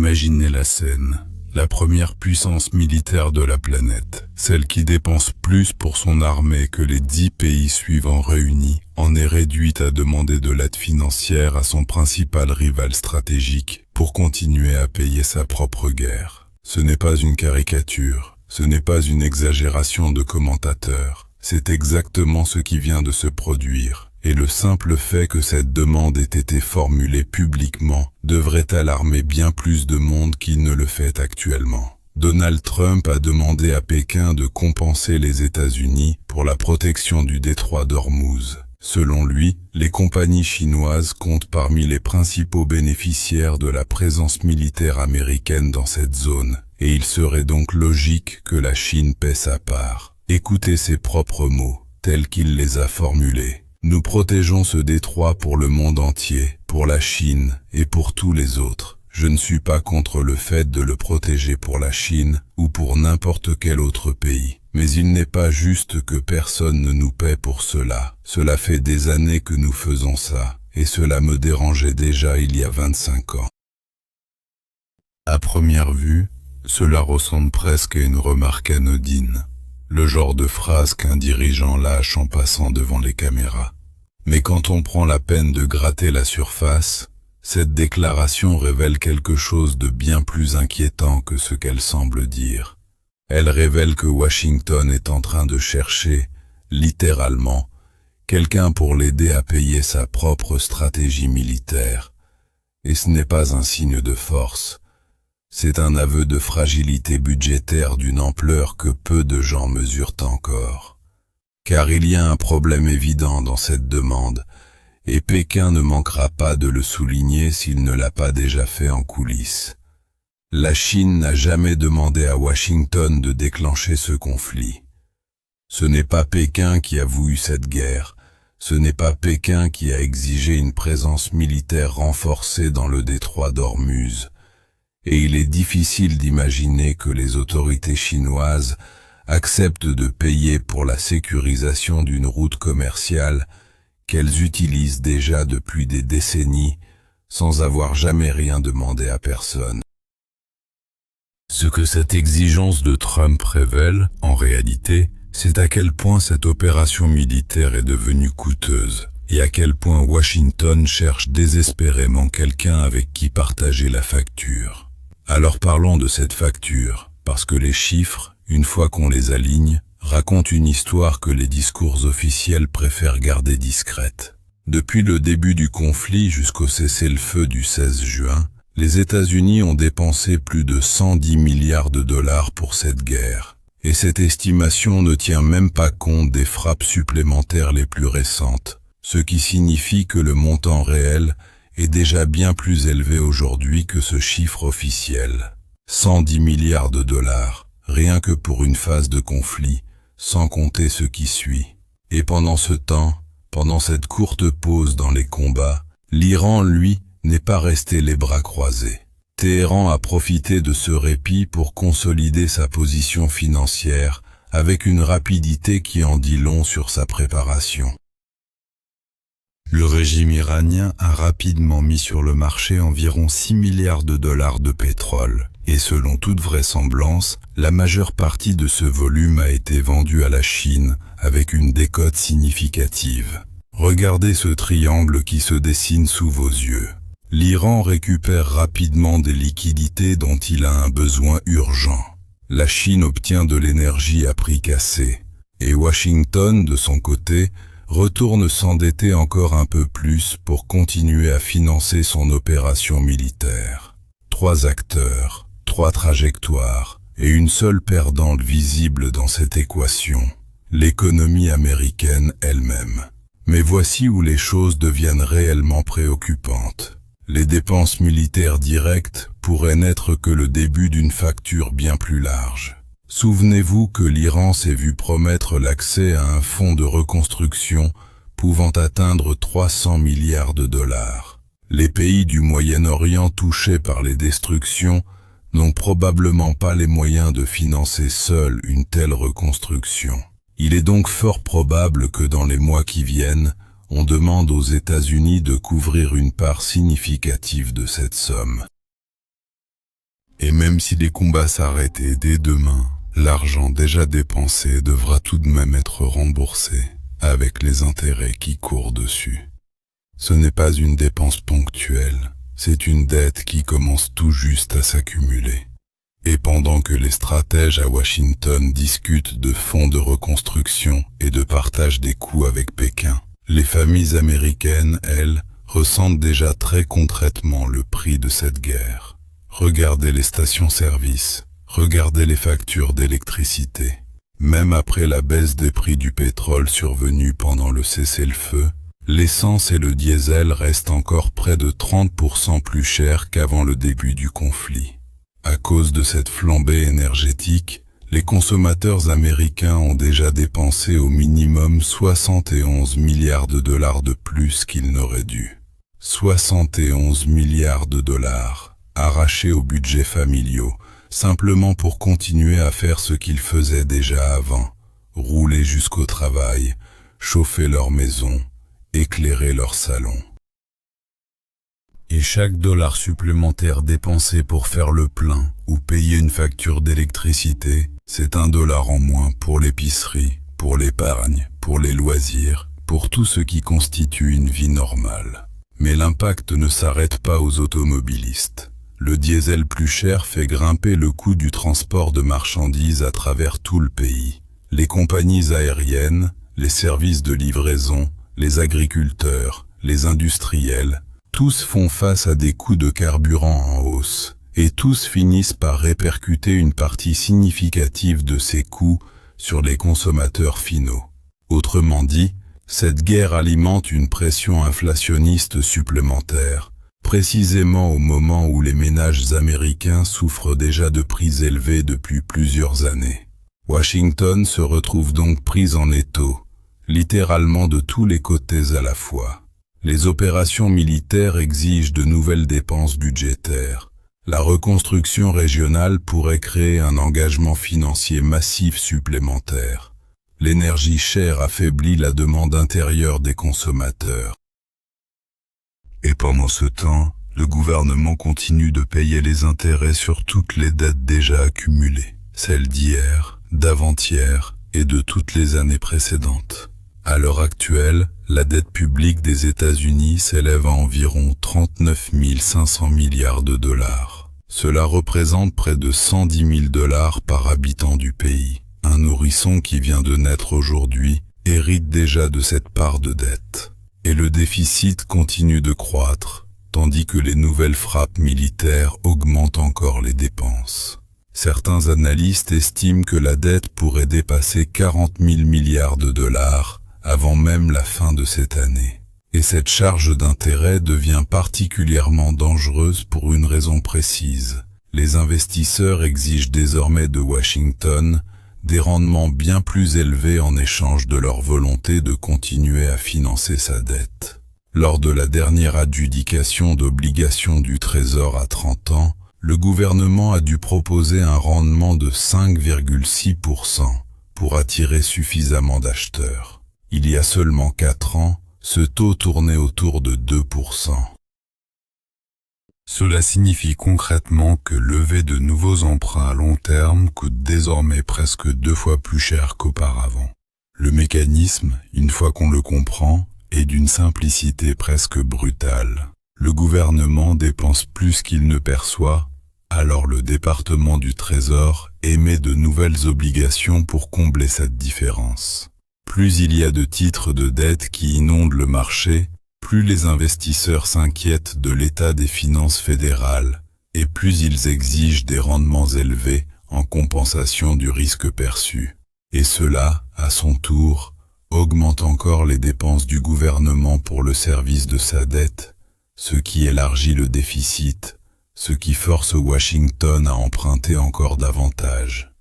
Imaginez la scène. La première puissance militaire de la planète, celle qui dépense plus pour son armée que les 10 pays suivants réunis, en est réduite à demander de l'aide financière à son principal rival stratégique pour continuer à payer sa propre guerre. Ce n'est pas une caricature, ce n'est pas une exagération de commentateurs, c'est exactement ce qui vient de se produire. Et le simple fait que cette demande ait été formulée publiquement devrait alarmer bien plus de monde qu'il ne le fait actuellement. Donald Trump a demandé à Pékin de compenser les États-Unis pour la protection du détroit d'Ormuz. Selon lui, les compagnies chinoises comptent parmi les principaux bénéficiaires de la présence militaire américaine dans cette zone, et il serait donc logique que la Chine paie sa part. Écoutez ses propres mots, tels qu'il les a formulés. Nous protégeons ce détroit pour le monde entier, pour la Chine et pour tous les autres. Je ne suis pas contre le fait de le protéger pour la Chine ou pour n'importe quel autre pays. Mais il n'est pas juste que personne ne nous paie pour cela. Cela fait des années que nous faisons ça, et cela me dérangeait déjà il y a 25 ans. À première vue, cela ressemble presque à une remarque anodine. Le genre de phrase qu'un dirigeant lâche en passant devant les caméras. Mais quand on prend la peine de gratter la surface, cette déclaration révèle quelque chose de bien plus inquiétant que ce qu'elle semble dire. Elle révèle que Washington est en train de chercher, littéralement, quelqu'un pour l'aider à payer sa propre stratégie militaire. Et ce n'est pas un signe de force. C'est un aveu de fragilité budgétaire d'une ampleur que peu de gens mesurent encore. Car il y a un problème évident dans cette demande, et Pékin ne manquera pas de le souligner s'il ne l'a pas déjà fait en coulisses. La Chine n'a jamais demandé à Washington de déclencher ce conflit. Ce n'est pas Pékin qui a voulu cette guerre, ce n'est pas Pékin qui a exigé une présence militaire renforcée dans le détroit d'Ormuz. Et il est difficile d'imaginer que les autorités chinoises acceptent de payer pour la sécurisation d'une route commerciale qu'elles utilisent déjà depuis des décennies sans avoir jamais rien demandé à personne. Ce que cette exigence de Trump révèle, en réalité, c'est à quel point cette opération militaire est devenue coûteuse et à quel point Washington cherche désespérément quelqu'un avec qui partager la facture. Alors parlons de cette facture, parce que les chiffres, une fois qu'on les aligne, racontent une histoire que les discours officiels préfèrent garder discrète. Depuis le début du conflit jusqu'au cessez-le-feu du 16 juin, les États-Unis ont dépensé plus de 110 milliards de dollars pour cette guerre. Et cette estimation ne tient même pas compte des frappes supplémentaires les plus récentes, ce qui signifie que le montant réel est déjà bien plus élevé aujourd'hui que ce chiffre officiel. 110 milliards de dollars, rien que pour une phase de conflit, sans compter ce qui suit. Et pendant ce temps, pendant cette courte pause dans les combats, l'Iran, lui, n'est pas resté les bras croisés. Téhéran a profité de ce répit pour consolider sa position financière avec une rapidité qui en dit long sur sa préparation. Le régime iranien a rapidement mis sur le marché environ 6 milliards de dollars de pétrole, et selon toute vraisemblance, la majeure partie de ce volume a été vendue à la Chine avec une décote significative. Regardez ce triangle qui se dessine sous vos yeux. L'Iran récupère rapidement des liquidités dont il a un besoin urgent. La Chine obtient de l'énergie à prix cassé, et Washington, de son côté, retourne s'endetter encore un peu plus pour continuer à financer son opération militaire. 3 acteurs, 3 trajectoires et une seule perdante visible dans cette équation, l'économie américaine elle-même. Mais voici où les choses deviennent réellement préoccupantes. Les dépenses militaires directes pourraient n'être que le début d'une facture bien plus large. Souvenez-vous que l'Iran s'est vu promettre l'accès à un fonds de reconstruction pouvant atteindre 300 milliards de dollars. Les pays du Moyen-Orient touchés par les destructions n'ont probablement pas les moyens de financer seuls une telle reconstruction. Il est donc fort probable que dans les mois qui viennent, on demande aux États-Unis de couvrir une part significative de cette somme. Et même si les combats s'arrêtaient dès demain, l'argent déjà dépensé devra tout de même être remboursé, avec les intérêts qui courent dessus. Ce n'est pas une dépense ponctuelle, c'est une dette qui commence tout juste à s'accumuler. Et pendant que les stratèges à Washington discutent de fonds de reconstruction et de partage des coûts avec Pékin, les familles américaines, elles, ressentent déjà très concrètement le prix de cette guerre. Regardez les stations-service, regardez les factures d'électricité. Même après la baisse des prix du pétrole survenue pendant le cessez-le-feu, l'essence et le diesel restent encore près de 30% plus chers qu'avant le début du conflit. À cause de cette flambée énergétique, les consommateurs américains ont déjà dépensé au minimum 71 milliards de dollars de plus qu'ils n'auraient dû. 71 milliards de dollars, arrachés aux budgets familiaux, simplement pour continuer à faire ce qu'ils faisaient déjà avant, rouler jusqu'au travail, chauffer leur maison, éclairer leur salon. Et chaque dollar supplémentaire dépensé pour faire le plein ou payer une facture d'électricité, c'est un dollar en moins pour l'épicerie, pour l'épargne, pour les loisirs, pour tout ce qui constitue une vie normale. Mais l'impact ne s'arrête pas aux automobilistes. Le diesel plus cher fait grimper le coût du transport de marchandises à travers tout le pays. Les compagnies aériennes, les services de livraison, les agriculteurs, les industriels, tous font face à des coûts de carburant en hausse, et tous finissent par répercuter une partie significative de ces coûts sur les consommateurs finaux. Autrement dit, cette guerre alimente une pression inflationniste supplémentaire, précisément au moment où les ménages américains souffrent déjà de prix élevés depuis plusieurs années. Washington se retrouve donc prise en étau, littéralement de tous les côtés à la fois. Les opérations militaires exigent de nouvelles dépenses budgétaires. La reconstruction régionale pourrait créer un engagement financier massif supplémentaire. L'énergie chère affaiblit la demande intérieure des consommateurs. Et pendant ce temps, le gouvernement continue de payer les intérêts sur toutes les dettes déjà accumulées, celles d'hier, d'avant-hier et de toutes les années précédentes. À l'heure actuelle, la dette publique des États-Unis s'élève à environ 39 500 milliards de dollars. Cela représente près de 110 000 dollars par habitant du pays. Un nourrisson qui vient de naître aujourd'hui hérite déjà de cette part de dette. Et le déficit continue de croître, tandis que les nouvelles frappes militaires augmentent encore les dépenses. Certains analystes estiment que la dette pourrait dépasser 40 000 milliards de dollars avant même la fin de cette année. Et cette charge d'intérêt devient particulièrement dangereuse pour une raison précise. Les investisseurs exigent désormais de Washington des rendements bien plus élevés en échange de leur volonté de continuer à financer sa dette. Lors de la dernière adjudication d'obligations du Trésor à 30 ans, le gouvernement a dû proposer un rendement de 5,6% pour attirer suffisamment d'acheteurs. Il y a seulement 4 ans, ce taux tournait autour de 2%. Cela signifie concrètement que lever de nouveaux emprunts à long terme coûte désormais presque 2 fois plus cher qu'auparavant. Le mécanisme, une fois qu'on le comprend, est d'une simplicité presque brutale. Le gouvernement dépense plus qu'il ne perçoit, alors le département du Trésor émet de nouvelles obligations pour combler cette différence. Plus il y a de titres de dette qui inondent le marché, plus les investisseurs s'inquiètent de l'état des finances fédérales, et plus ils exigent des rendements élevés en compensation du risque perçu. Et cela, à son tour, augmente encore les dépenses du gouvernement pour le service de sa dette, ce qui élargit le déficit, ce qui force Washington à emprunter encore davantage.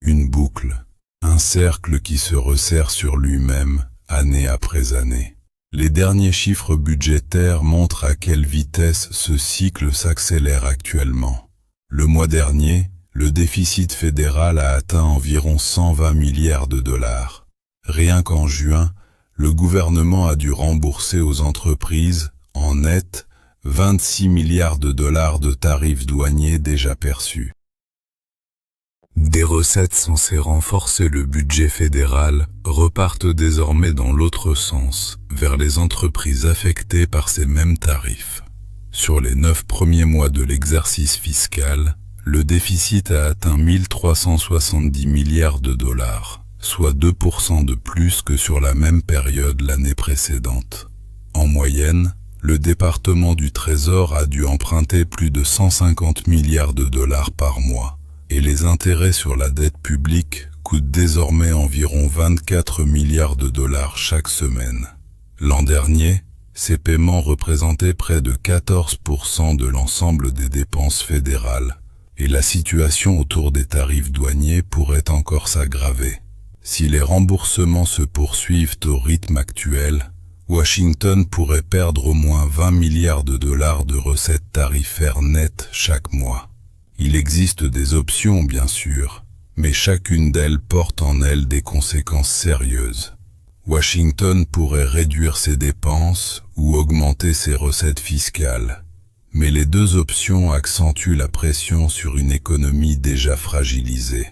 Une boucle, un cercle qui se resserre sur lui-même, année après année. Les derniers chiffres budgétaires montrent à quelle vitesse ce cycle s'accélère actuellement. Le mois dernier, le déficit fédéral a atteint environ 120 milliards de dollars. Rien qu'en juin, le gouvernement a dû rembourser aux entreprises, en net, 26 milliards de dollars de tarifs douaniers déjà perçus. Des recettes censées renforcer le budget fédéral repartent désormais dans l'autre sens, vers les entreprises affectées par ces mêmes tarifs. Sur les 9 premiers mois de l'exercice fiscal, le déficit a atteint 1370 milliards de dollars, soit 2% de plus que sur la même période l'année précédente. En moyenne, le département du Trésor a dû emprunter plus de 150 milliards de dollars par mois, et les intérêts sur la dette publique coûtent désormais environ 24 milliards de dollars chaque semaine. L'an dernier, ces paiements représentaient près de 14% de l'ensemble des dépenses fédérales, et la situation autour des tarifs douaniers pourrait encore s'aggraver. Si les remboursements se poursuivent au rythme actuel, Washington pourrait perdre au moins 20 milliards de dollars de recettes tarifaires nettes chaque mois. Il existe des options bien sûr, mais chacune d'elles porte en elle des conséquences sérieuses. Washington pourrait réduire ses dépenses ou augmenter ses recettes fiscales, mais les deux options accentuent la pression sur une économie déjà fragilisée.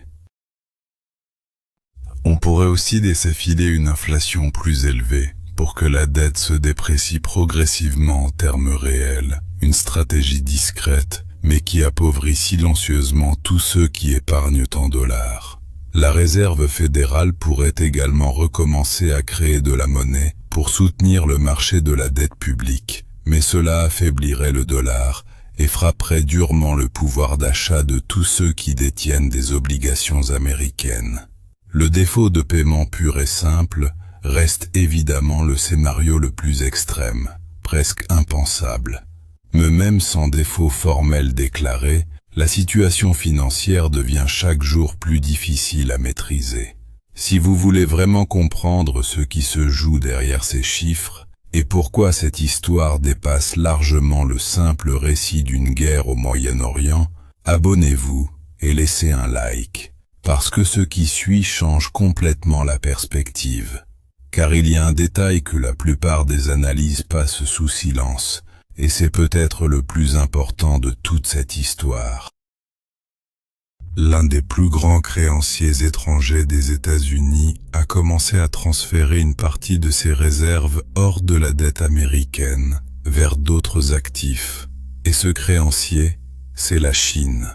On pourrait aussi laisser filer une inflation plus élevée pour que la dette se déprécie progressivement en termes réels, une stratégie discrète mais qui appauvrit silencieusement tous ceux qui épargnent en dollars. La Réserve fédérale pourrait également recommencer à créer de la monnaie pour soutenir le marché de la dette publique, mais cela affaiblirait le dollar et frapperait durement le pouvoir d'achat de tous ceux qui détiennent des obligations américaines. Le défaut de paiement pur et simple reste évidemment le scénario le plus extrême, presque impensable. Mais même sans défaut formel déclaré, la situation financière devient chaque jour plus difficile à maîtriser. Si vous voulez vraiment comprendre ce qui se joue derrière ces chiffres, et pourquoi cette histoire dépasse largement le simple récit d'une guerre au Moyen-Orient, abonnez-vous et laissez un like, parce que ce qui suit change complètement la perspective. Car il y a un détail que la plupart des analyses passent sous silence, et c'est peut-être le plus important de toute cette histoire. L'un des plus grands créanciers étrangers des États-Unis a commencé à transférer une partie de ses réserves hors de la dette américaine, vers d'autres actifs. Et ce créancier, c'est la Chine.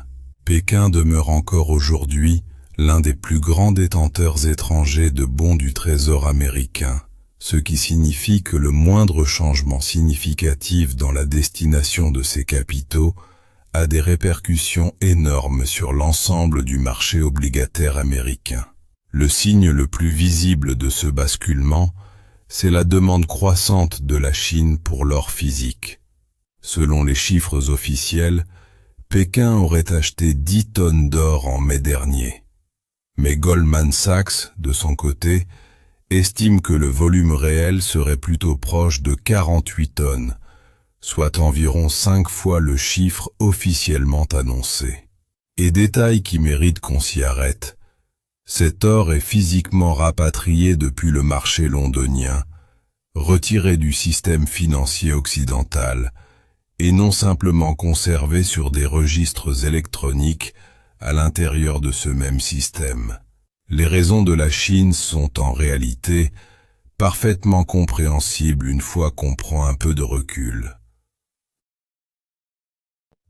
Pékin demeure encore aujourd'hui l'un des plus grands détenteurs étrangers de bons du Trésor américain, ce qui signifie que le moindre changement significatif dans la destination de ces capitaux a des répercussions énormes sur l'ensemble du marché obligataire américain. Le signe le plus visible de ce basculement, c'est la demande croissante de la Chine pour l'or physique. Selon les chiffres officiels, Pékin aurait acheté 10 tonnes d'or en mai dernier. Mais Goldman Sachs, de son côté, estime que le volume réel serait plutôt proche de 48 tonnes, soit environ 5 fois le chiffre officiellement annoncé. Et détail qui mérite qu'on s'y arrête, cet or est physiquement rapatrié depuis le marché londonien, retiré du système financier occidental, et non simplement conservé sur des registres électroniques à l'intérieur de ce même système. Les raisons de la Chine sont en réalité parfaitement compréhensibles une fois qu'on prend un peu de recul.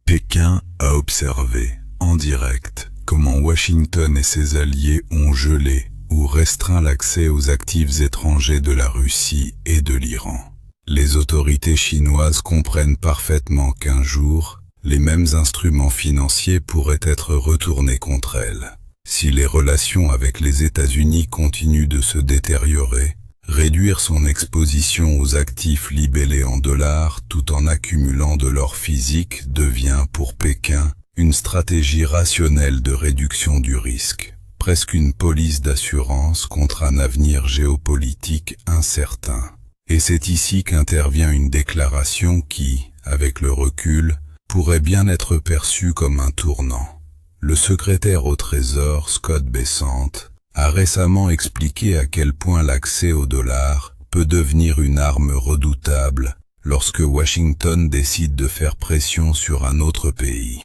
Pékin a observé, en direct, comment Washington et ses alliés ont gelé ou restreint l'accès aux actifs étrangers de la Russie et de l'Iran. Les autorités chinoises comprennent parfaitement qu'un jour, les mêmes instruments financiers pourraient être retournés contre elles. Si les relations avec les États-Unis continuent de se détériorer, réduire son exposition aux actifs libellés en dollars tout en accumulant de l'or physique devient pour Pékin une stratégie rationnelle de réduction du risque, presque une police d'assurance contre un avenir géopolitique incertain. Et c'est ici qu'intervient une déclaration qui, avec le recul, pourrait bien être perçue comme un tournant. Le secrétaire au Trésor, Scott Bessent, a récemment expliqué à quel point l'accès au dollar peut devenir une arme redoutable lorsque Washington décide de faire pression sur un autre pays.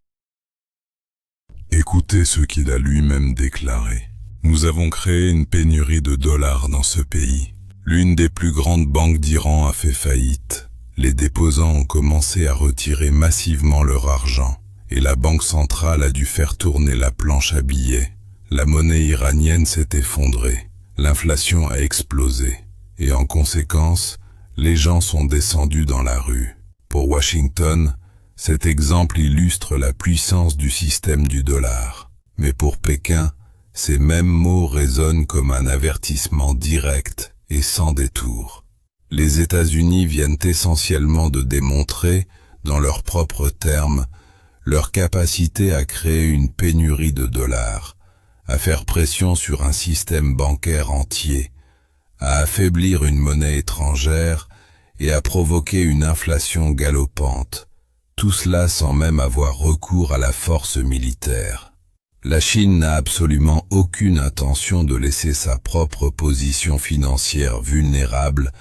Écoutez ce qu'il a lui-même déclaré. Nous avons créé une pénurie de dollars dans ce pays. L'une des plus grandes banques d'Iran a fait faillite. Les déposants ont commencé à retirer massivement leur argent, et la banque centrale a dû faire tourner la planche à billets. La monnaie iranienne s'est effondrée, l'inflation a explosé, et en conséquence, les gens sont descendus dans la rue. Pour Washington, cet exemple illustre la puissance du système du dollar. Mais pour Pékin, ces mêmes mots résonnent comme un avertissement direct et sans détour. Les États-Unis viennent essentiellement de démontrer, dans leurs propres termes, leur capacité à créer une pénurie de dollars, à faire pression sur un système bancaire entier, à affaiblir une monnaie étrangère et à provoquer une inflation galopante, tout cela sans même avoir recours à la force militaire. La Chine n'a absolument aucune intention de laisser sa propre position financière vulnérable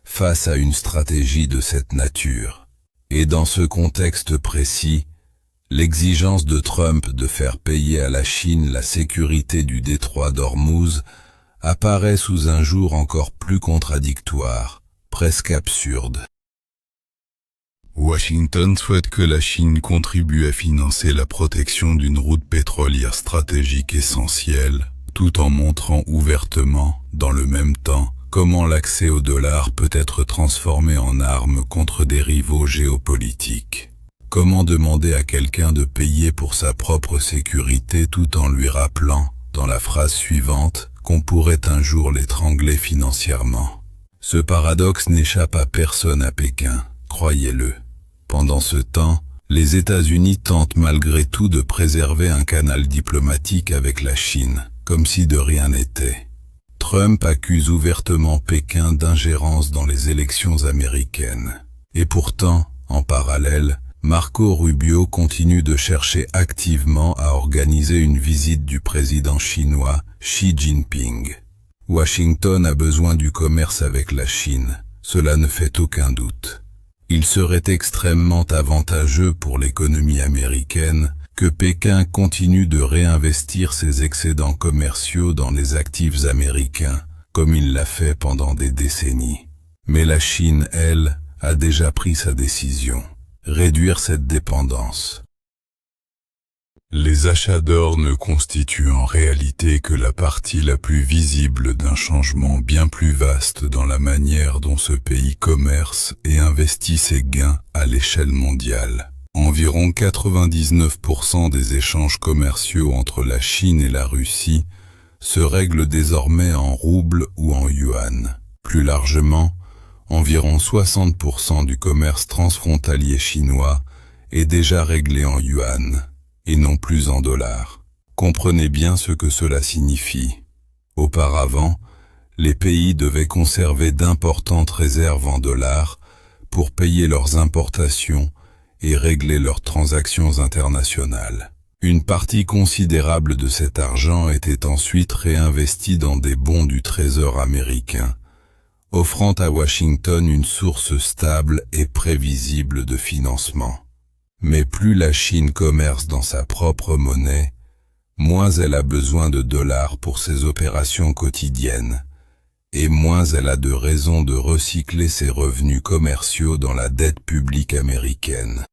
face à une stratégie de cette nature. Et dans ce contexte précis, l'exigence de Trump de faire payer à la Chine la sécurité du détroit d'Ormuz apparaît sous un jour encore plus contradictoire, presque absurde. Washington souhaite que la Chine contribue à financer la protection d'une route pétrolière stratégique essentielle, tout en montrant ouvertement, dans le même temps, comment l'accès au dollar peut être transformé en arme contre des rivaux géopolitiques. Comment demander à quelqu'un de payer pour sa propre sécurité tout en lui rappelant, dans la phrase suivante, qu'on pourrait un jour l'étrangler financièrement. Ce paradoxe n'échappe à personne à Pékin, croyez-le. Pendant ce temps, les États-Unis tentent malgré tout de préserver un canal diplomatique avec la Chine, comme si de rien n'était. Trump accuse ouvertement Pékin d'ingérence dans les élections américaines. Et pourtant, en parallèle, Marco Rubio continue de chercher activement à organiser une visite du président chinois Xi Jinping. Washington a besoin du commerce avec la Chine, cela ne fait aucun doute. Il serait extrêmement avantageux pour l'économie américaine que Pékin continue de réinvestir ses excédents commerciaux dans les actifs américains, comme il l'a fait pendant des décennies. Mais la Chine, elle, a déjà pris sa décision. Réduire cette dépendance. Les achats d'or ne constituent en réalité que la partie la plus visible d'un changement bien plus vaste dans la manière dont ce pays commerce et investit ses gains à l'échelle mondiale. Environ 99% des échanges commerciaux entre la Chine et la Russie se règlent désormais en roubles ou en yuan. Plus largement, environ 60% du commerce transfrontalier chinois est déjà réglé en yuan, et non plus en dollars. Comprenez bien ce que cela signifie. Auparavant, les pays devaient conserver d'importantes réserves en dollars pour payer leurs importations et régler leurs transactions internationales. Une partie considérable de cet argent était ensuite réinvestie dans des bons du Trésor américain, offrant à Washington une source stable et prévisible de financement. Mais plus la Chine commerce dans sa propre monnaie, moins elle a besoin de dollars pour ses opérations quotidiennes, et moins elle a de raisons de recycler ses revenus commerciaux dans la dette publique américaine.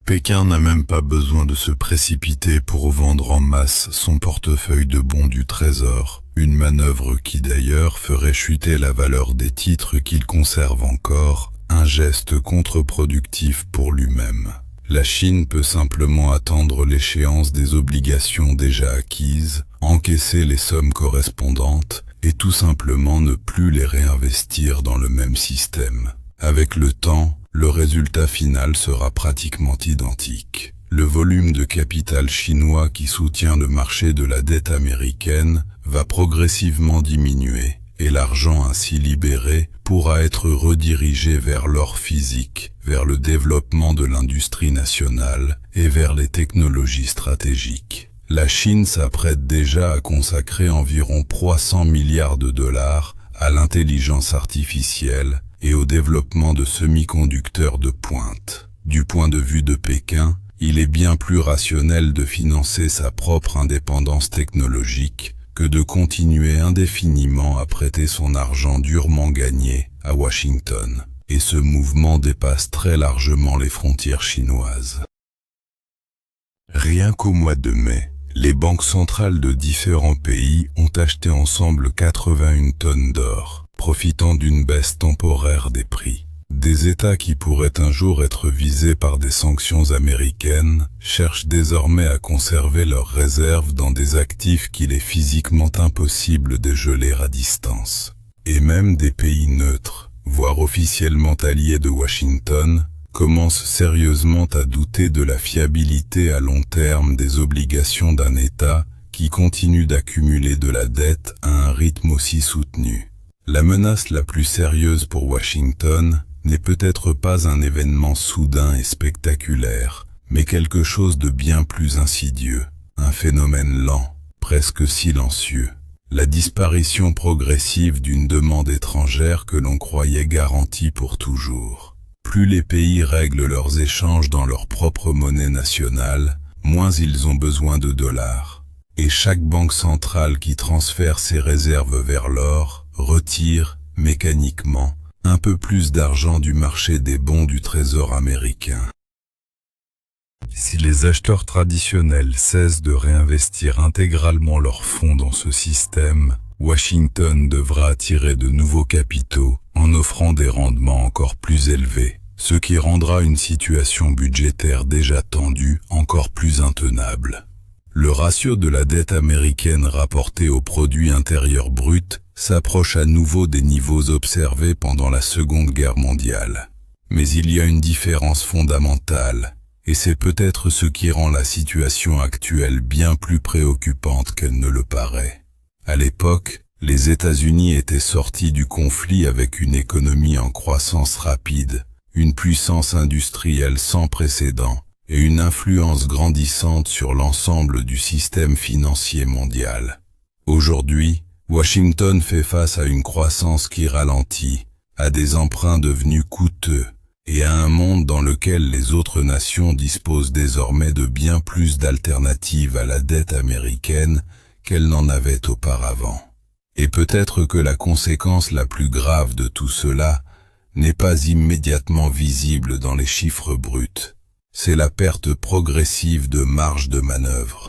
Pékin n'a même pas besoin de se précipiter pour vendre en masse son portefeuille de bons du Trésor, une manœuvre qui d'ailleurs ferait chuter la valeur des titres qu'il conserve encore, un geste contre-productif pour lui-même. La Chine peut simplement attendre l'échéance des obligations déjà acquises, encaisser les sommes correspondantes et tout simplement ne plus les réinvestir dans le même système. Avec le temps, le résultat final sera pratiquement identique. Le volume de capital chinois qui soutient le marché de la dette américaine va progressivement diminuer, et l'argent ainsi libéré pourra être redirigé vers l'or physique, vers le développement de l'industrie nationale et vers les technologies stratégiques. La Chine s'apprête déjà à consacrer environ 300 milliards de dollars à l'intelligence artificielle et au développement de semi-conducteurs de pointe. Du point de vue de Pékin, Il est bien plus rationnel de financer sa propre indépendance technologique que de continuer indéfiniment à prêter son argent durement gagné à Washington. Et ce mouvement dépasse très largement les frontières chinoises. Rien qu'au mois de mai, les banques centrales de différents pays ont acheté ensemble 81 tonnes d'or, profitant d'une baisse temporaire des prix. Des États qui pourraient un jour être visés par des sanctions américaines cherchent désormais à conserver leurs réserves dans des actifs qu'il est physiquement impossible de geler à distance. Et même des pays neutres, voire officiellement alliés de Washington, commencent sérieusement à douter de la fiabilité à long terme des obligations d'un État qui continue d'accumuler de la dette à un rythme aussi soutenu. La menace la plus sérieuse pour Washington n'est peut-être pas un événement soudain et spectaculaire, mais quelque chose de bien plus insidieux, un phénomène lent, presque silencieux. La disparition progressive d'une demande étrangère que l'on croyait garantie pour toujours. Plus les pays règlent leurs échanges dans leur propre monnaie nationale, moins ils ont besoin de dollars. Et chaque banque centrale qui transfère ses réserves vers l'or retire, mécaniquement, un peu plus d'argent du marché des bons du Trésor américain. Si les acheteurs traditionnels cessent de réinvestir intégralement leurs fonds dans ce système, Washington devra attirer de nouveaux capitaux en offrant des rendements encore plus élevés, ce qui rendra une situation budgétaire déjà tendue encore plus intenable. Le ratio de la dette américaine rapportée au produit intérieur brut s'approche à nouveau des niveaux observés pendant la Seconde Guerre mondiale. Mais il y a une différence fondamentale, et c'est peut-être ce qui rend la situation actuelle bien plus préoccupante qu'elle ne le paraît. À l'époque, les États-Unis étaient sortis du conflit avec une économie en croissance rapide, une puissance industrielle sans précédent, et une influence grandissante sur l'ensemble du système financier mondial. Aujourd'hui, Washington fait face à une croissance qui ralentit, à des emprunts devenus coûteux, et à un monde dans lequel les autres nations disposent désormais de bien plus d'alternatives à la dette américaine qu'elles n'en avaient auparavant. Et peut-être que la conséquence la plus grave de tout cela n'est pas immédiatement visible dans les chiffres bruts. C'est la perte progressive de marge de manœuvre.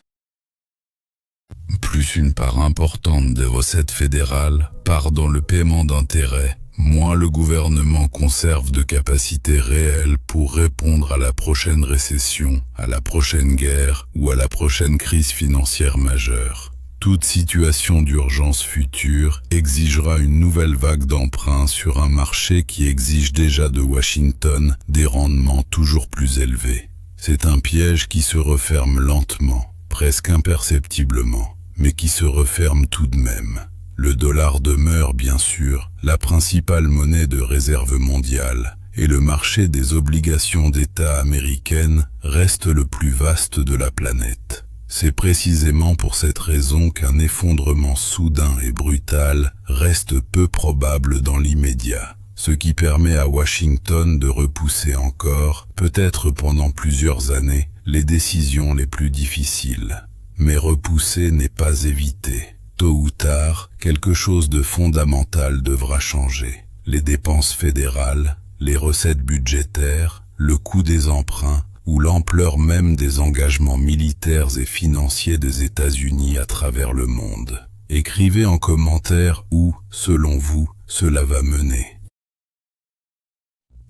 Plus une part importante des recettes fédérales part dans le paiement d'intérêts, moins le gouvernement conserve de capacités réelles pour répondre à la prochaine récession, à la prochaine guerre ou à la prochaine crise financière majeure. Toute situation d'urgence future exigera une nouvelle vague d'emprunts sur un marché qui exige déjà de Washington des rendements toujours plus élevés. C'est un piège qui se referme lentement, presque imperceptiblement, mais qui se referme tout de même. Le dollar demeure, bien sûr, la principale monnaie de réserve mondiale, et le marché des obligations d'État américaines reste le plus vaste de la planète. C'est précisément pour cette raison qu'un effondrement soudain et brutal reste peu probable dans l'immédiat, ce qui permet à Washington de repousser encore, peut-être pendant plusieurs années, les décisions les plus difficiles. Mais repousser n'est pas éviter. Tôt ou tard, quelque chose de fondamental devra changer. Les dépenses fédérales, les recettes budgétaires, le coût des emprunts, ou l'ampleur même des engagements militaires et financiers des États-Unis à travers le monde. Écrivez en commentaire où, selon vous, cela va mener.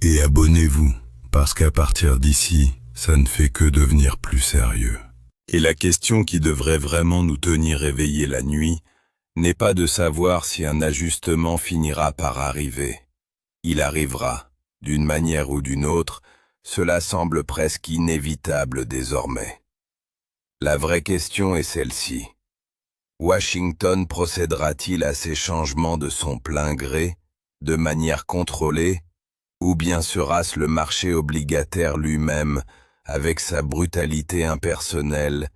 Et abonnez-vous, parce qu'à partir d'ici, ça ne fait que devenir plus sérieux. Et la question qui devrait vraiment nous tenir éveillés la nuit n'est pas de savoir si un ajustement finira par arriver. Il arrivera, d'une manière ou d'une autre. Cela semble presque inévitable désormais. La vraie question est celle-ci. Washington procédera-t-il à ces changements de son plein gré, de manière contrôlée, ou bien sera-ce le marché obligataire lui-même, avec sa brutalité impersonnelle,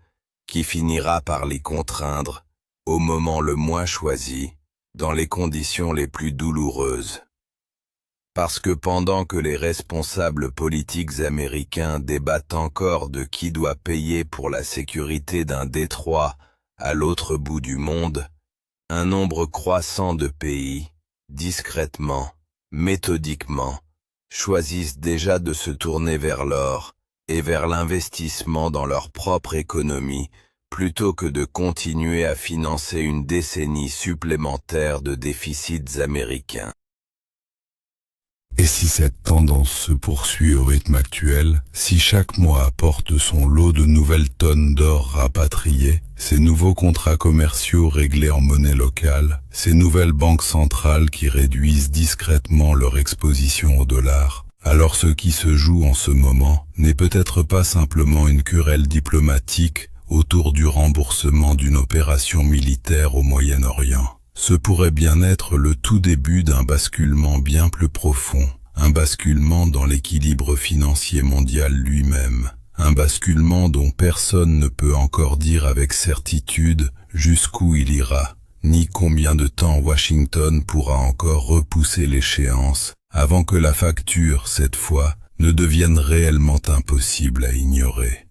qui finira par les contraindre, au moment le moins choisi, dans les conditions les plus douloureuses? Parce que pendant que les responsables politiques américains débattent encore de qui doit payer pour la sécurité d'un détroit à l'autre bout du monde, un nombre croissant de pays, discrètement, méthodiquement, choisissent déjà de se tourner vers l'or et vers l'investissement dans leur propre économie plutôt que de continuer à financer une décennie supplémentaire de déficits américains. Et si cette tendance se poursuit au rythme actuel, si chaque mois apporte son lot de nouvelles tonnes d'or rapatriées, ces nouveaux contrats commerciaux réglés en monnaie locale, ces nouvelles banques centrales qui réduisent discrètement leur exposition au dollar, alors ce qui se joue en ce moment n'est peut-être pas simplement une querelle diplomatique autour du remboursement d'une opération militaire au Moyen-Orient. Ce pourrait bien être le tout début d'un basculement bien plus profond, un basculement dans l'équilibre financier mondial lui-même, un basculement dont personne ne peut encore dire avec certitude jusqu'où il ira, ni combien de temps Washington pourra encore repousser l'échéance avant que la facture, cette fois, ne devienne réellement impossible à ignorer.